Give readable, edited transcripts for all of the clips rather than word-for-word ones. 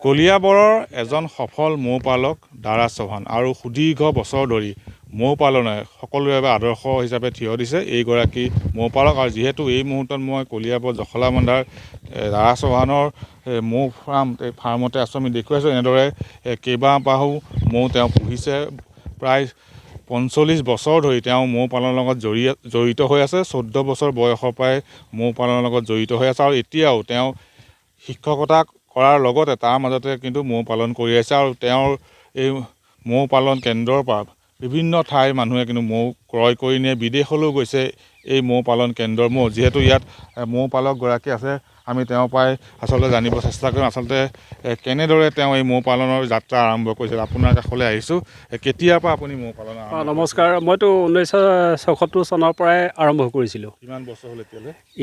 কলিয়াবৰৰ এজন সফল মৌ পালক দাৰা চৌহান আৰু সুদীৰ্ঘ বছৰ ধৰি মৌ পালনে সকলোৰে বাবে আদৰ্শ হিচাপে থিয় দিছে এইগৰাকী মৌ পালক। আৰু যিহেতু এই মুহূৰ্তত মই কলিয়াবৰ জখলাবন্ধাৰ দাৰা চৌহানৰ মৌ ফাৰ্মতে আছোঁ, আমি দেখুৱাইছোঁ এনেদৰে কেইবাবাহো মৌ তেওঁ পুহিছে। প্ৰায় ৪৫ বছৰ ধৰি তেওঁ মৌ পালনৰ লগত জড়িত হৈ আছে। ১৪ বছৰ বয়সৰ পৰাই মৌ পালনৰ লগত জড়িত হৈ আছে আৰু এতিয়াও তেওঁ শিক্ষকতা কৰাৰ লগতে তাৰ মাজতে কিন্তু মৌ পালন কৰি আছে। আৰু তেওঁৰ এই মৌ পালন কেন্দ্ৰৰ পৰা বিভিন্ন ঠাইৰ মানুহে কিন্তু মৌ ক্ৰয় কৰি নিয়ে, বিদেশলৈও গৈছে এই মৌ পালন কেন্দ্ৰৰ মৌ। যিহেতু ইয়াত মৌ পালকগৰাকী আছে, আমি তেওঁৰ পৰাই আচলতে জানিব চেষ্টা কৰিম আচলতে কেনেদৰে তেওঁ এই মৌ পালনৰ যাত্ৰা আৰম্ভ কৰিছিল। আপোনাৰ কাষলৈ আহিছোঁ, কেতিয়াৰ পৰা আপুনি মৌ পালন নমস্কাৰ। মইতো ১৯৭৪ চনৰ পৰাই আৰম্ভ কৰিছিলোঁ। কিমান বছৰ হ'ল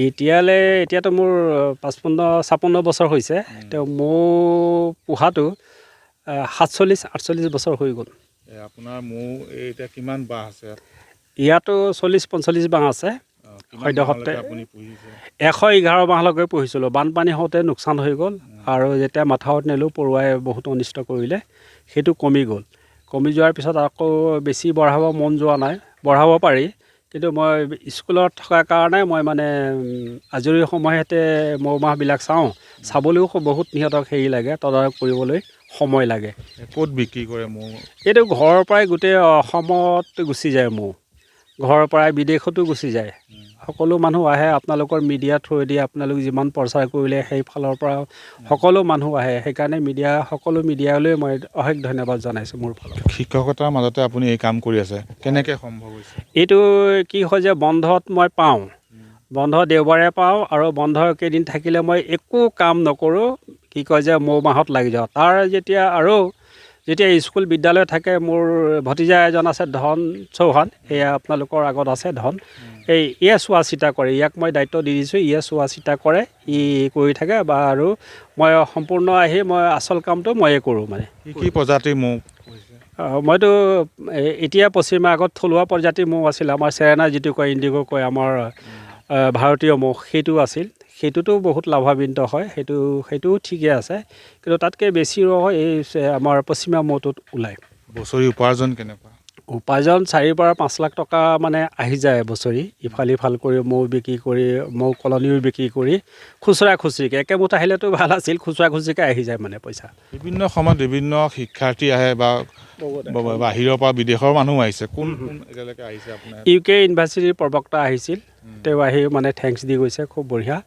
এতিয়ালৈ? এতিয়াতো মোৰ ৫৬ বছৰ হৈছে। তেওঁ মৌ পোহাটো ৪৭-৪৮ বছৰ হৈ গ'ল। আপোনাৰ মৌ এতিয়া কিমান বাহ আছে? ইয়াতো ৪০-৪৫ বাহ আছে। সদ্যহতে আপুনি পুহিছে? ১১১ বাহলৈকে পুহিছিলোঁ। বানপানী হওঁতে লোকচান হৈ গ'ল আৰু যেতিয়া মাথাউৰিত নিলোঁ পৰুৱাই বহুত অনিষ্ট কৰিলে, সেইটো কমি গ'ল। কমি যোৱাৰ পিছত আকৌ বেছি বঢ়াব মন যোৱা নাই। বঢ়াব পাৰি, কিন্তু মই স্কুলত থকাৰ কাৰণে মই মানে আজৰি সময়তে মৌ মাহবিলাক চাবলৈও বহুত সিহঁতক হেৰি লাগে, তদাৰক কৰিবলৈ সময় লাগে। ক'ত বিক্ৰী কৰে মৌ? এইটো ঘৰৰ পৰাই গোটেই অসমত গুচি যায় মৌ। ঘৰৰ পৰাই বিদেশতো গুচি যায়। সকলো মানুহ আহে, আপোনালোকৰ মিডিয়া থ্ৰুৱেদি আপোনালোক যিমান প্ৰচাৰ কৰিলে সেই ফালৰ পৰা সকলো মানুহ আহে। সেইকাৰণে সকলো মিডিয়ালৈ মই অশেষ ধন্যবাদ জনাইছোঁ মোৰ ফালৰ পৰা। শিক্ষকতাৰ মাজতে আপুনি এই কাম কৰি আছে, কেনেকৈ সম্ভৱ হৈছে? এইটো কি হয় যে বন্ধত মই পাওঁ, বন্ধ দেওবাৰে পাওঁ আৰু বন্ধ কেইদিন থাকিলে মই একো কাম নকৰোঁ। কি কয় যে মৌ মাহত লাগি যাওঁ। যেতিয়া স্কুল বিদ্যালয় থাকে, মোৰ ভতিজা এজন আছে ধন চৌহান, এয়া আপোনালোকৰ আগত আছে ধন। ইয়ে চোৱা চিতা কৰে, ইয়াক মই দায়িত্ব দি দিছোঁ, ইয়ে চোৱা চিতা কৰে, ই কৰি থাকে আৰু মই সম্পূৰ্ণ আহি মই আচল কামটো ময়ে কৰোঁ। মানে কি প্ৰজাতিৰ মৌ? মইতো এতিয়া পশ্চিমে আগত থলুৱা প্ৰজাতিৰ মৌ আছিল। আমাৰ চেৰেনা যিটো কয়, ইণ্ডিগ' কয়, আমাৰ ভাৰতীয় মৌ সেইটো আছিল। সেইটোতো বহুত লাভান্বিত হয়, সেইটোও ঠিকে আছে, কিন্তু তাতকৈ বেছি এই আমাৰ পশ্চিমীয়া মৌটোত ওলায়। বছৰি উপাৰ্জন কেনেকুৱা? উপাৰ্জন ৪ৰ পৰা ৫ লাখ টকা মানে আহি যায় বছৰি। ইফাল কৰি মৌ বিক্ৰী কৰি, মৌ কলনিও বিক্ৰী কৰি, খুচুৰাকৈ একেমুঠ আহিলেতো ভাল আছিল, খুচুৰাকৈ আহি যায় মানে পইচা। বিভিন্ন সময়ত বিভিন্ন শিক্ষাৰ্থী আহে বা বাহিৰৰ পৰা বিদেশৰ মানুহ আহিছে। কোন এতিয়ালৈকে আহিছে আপোনাৰ? UK ইউনিভাৰ্চিটিৰ প্ৰবক্তা আহিছিল, তেওঁ আহি মানে থেংকছ দি গৈছে, খুব বঢ়িয়া।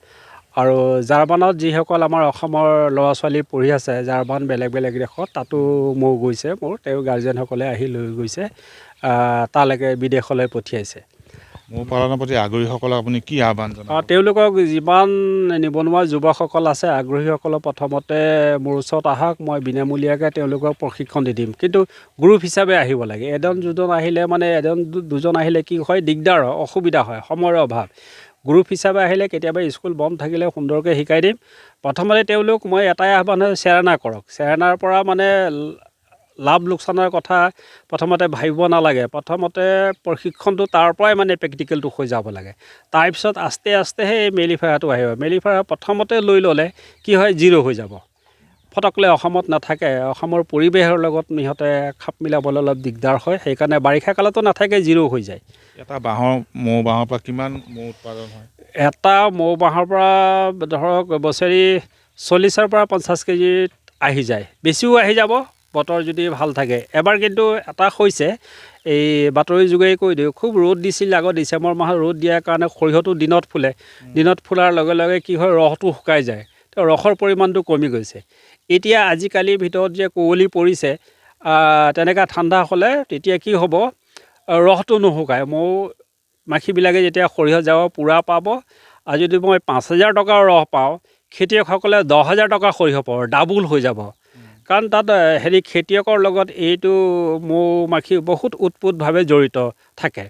আৰু জাৰ্মানত যিসকল আমাৰ অসমৰ ল'ৰা ছোৱালী পঢ়ি আছে, জাৰ্মান বেলেগ দেশত, তাতো মৌ গৈছে তেওঁ গাৰ্জেনসকলে আহি লৈ গৈছে, তালৈকে বিদেশলৈ পঠিয়াইছে। মৌ পালনৰ প্ৰতি আগ্ৰহীসকলক আপুনি কি আহ্বান জনাব? তেওঁলোকক যিমান নিবনুৱা যুৱকসকল আছে, আগ্ৰহীসকলক প্ৰথমতে মোৰ ওচৰত আহক, মই বিনামূলীয়াকৈ তেওঁলোকক প্ৰশিক্ষণ দি দিম। কিন্তু গ্ৰুপ হিচাপে আহিব লাগে। এজন দুজন আহিলে কি হয়, দিগদাৰ হয়, অসুবিধা হয়, সময়ৰ অভাৱ। গ্ৰুপ হিচাপে আহিলে কেতিয়াবা স্কুল বন্ধ থাকিলে সুন্দৰকৈ শিকাই দিম। প্ৰথমতে তেওঁলোক মই এটাই আহ্বান চেৰেনা কৰক। চেৰেনাৰ পৰা মানে লাভ লোকচানৰ কথা প্ৰথমতে ভাবিব নালাগে। প্ৰথমতে প্ৰশিক্ষণটো তাৰ পৰাই মানে প্ৰেক্টিকেলটো হৈ যাব লাগে। তাৰপিছত আস্তে আস্তেহে এই মেলিফেৰাটো আহিব। মেলিফেৰা প্ৰথমতে লৈ ল'লে কি হয়, জিৰ' হৈ যাব। ফটকলে অসমত নাথাকে, অসমৰ পৰিৱেশৰ লগত সিহঁতে খাপ মিলাবলৈ অলপ দিগদাৰ হয়। সেইকাৰণে বাৰিষা কালতো নাথাকে, জিৰ' হৈ যায়। এটা মৌ বাঁহৰ পৰা কিমান মৌ উৎপাদন হয়? এটা মৌ বাঁহৰ পৰা ধৰক বছৰি ৪০ৰ পৰা ৫০ কেজি আহি যায়। বেছিও আহি যাব বতৰ যদি ভাল থাকে। এবাৰ কিন্তু এটা হৈছে, এই বাতৰি যোগেদি কৈ দিওঁ, খুব ৰ'দ দিছিল আগত, ডিচেম্বৰ মাহত ৰ'দ দিয়াৰ কাৰণে সৰিয়হটো দিনত ফুলে। দিনত ফুলাৰ লগে লগে কি হয়, ৰসটো শুকাই যায়, ৰসৰ পৰিমাণটো কমি গৈছে। এতিয়া আজিকালিৰ ভিতৰত যে কুঁৱলী পৰিছে, তেনেকৈ ঠাণ্ডা হ'লে তেতিয়া কি হ'ব, ৰসটো নুশুকায়। মৌ মাখিবিলাকে যেতিয়া সৰিয়হ যাব পূৰা পাব, আৰু যদি মই ৫,০০০ টকাৰ ৰস পাওঁ, খেতিয়কসকলে ১০,০০০ টকাৰ সৰিয়হ পাব, ডাবুল হৈ যাব। কাৰণ তাত খেতিয়কৰ লগত এইটো মৌ মাখি বহুত ওতপ্ৰোতভাৱে জড়িত থাকে।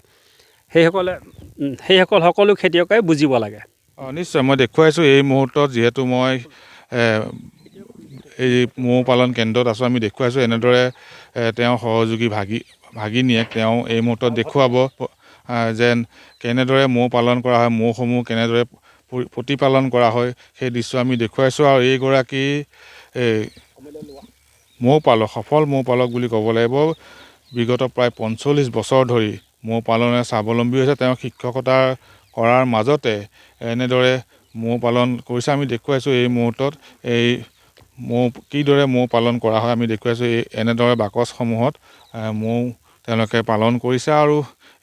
সেইসকল সকলো খেতিয়কে বুজিব লাগে। নিশ্চয়, মই দেখুৱাইছোঁ এই মুহূৰ্তত, যিহেতু মই এই মৌ পালন কেন্দ্ৰত আছোঁ, আমি দেখুৱাইছোঁ এনেদৰে তেওঁ সহযোগী ভাগিনীয়েক তেওঁ এই মুহূৰ্তত দেখুৱাব যেন কেনেদৰে মৌ পালন কৰা হয়, মৌসমূহ কেনেদৰে প্ৰতিপালন কৰা হয়, সেই দৃশ্য আমি দেখুৱাইছোঁ। আৰু এইগৰাকী মৌ পালক সফল মৌ পালক বুলি ক'ব লাগিব। বিগত প্ৰায় 45 বছৰ ধৰি মৌ পালনে স্বাৱলম্বী হৈছে। তেওঁ শিক্ষকতা কৰাৰ মাজতে এনেদৰে মৌ পালন কৰিছে। আমি দেখুৱাইছোঁ এই মুহূৰ্তত এই মৌ কিদৰে মৌ পালন কৰা হয় আমি দেখুৱাইছোঁ। এই এনেদৰে বাকচসমূহত মৌ তেওঁলোকে পালন কৰিছে আৰু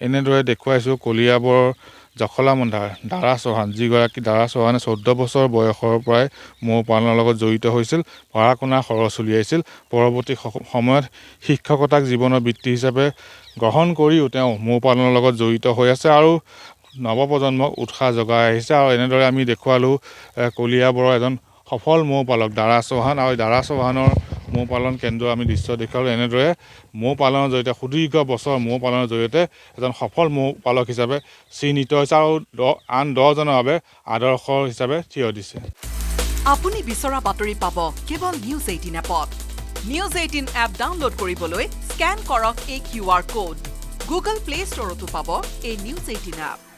এনেদৰে দেখুৱাইছোঁ কলিয়াবৰৰ জখলাবন্ধাৰ দাৰা চৌহান, যিগৰাকী দাৰা চৌহানে 14 বছৰ বয়সৰ পৰাই মৌ পালনৰ লগত জড়িত হৈছিল, পঢ়া শুনাৰ খৰচ উলিয়াইছিল। পৰৱৰ্তী সময়ত শিক্ষকতাক জীৱনৰ বৃত্তি হিচাপে গ্ৰহণ কৰিও তেওঁ মৌ পালনৰ লগত জড়িত হৈ আছে আৰু নৱপ্ৰজন্মক উৎসাহ যোগাই আহিছে। আৰু এনেদৰে আমি দেখুৱালোঁ কলিয়াবৰৰ এজন সফল মৌ পালক দাৰা চৌহান, আৰু দাৰা চৌহানৰ মৌ পালন কেন্দ্ৰ আমি দৃশ্য দেখুৱালোঁ। এনেদৰে মৌ পালনৰ জৰিয়তে সুদীৰ্ঘ বছৰ মৌ পালনৰ জৰিয়তে এজন সফল মৌ পালক হিচাপে চিহ্নিত হৈছে আৰু আন 10জনৰ বাবে আদৰ্শ হিচাপে থিয় দিছে। আপুনি বিচৰা বাতৰি পাব কেৱল নিউজ 18 এপত। নিউজ 18 এপ ডাউনলোড কৰিবলৈ স্কেন কৰক এই QR কোড। গুগল প্লে ষ্টৰতো পাব এই নিউজ 18 এপ।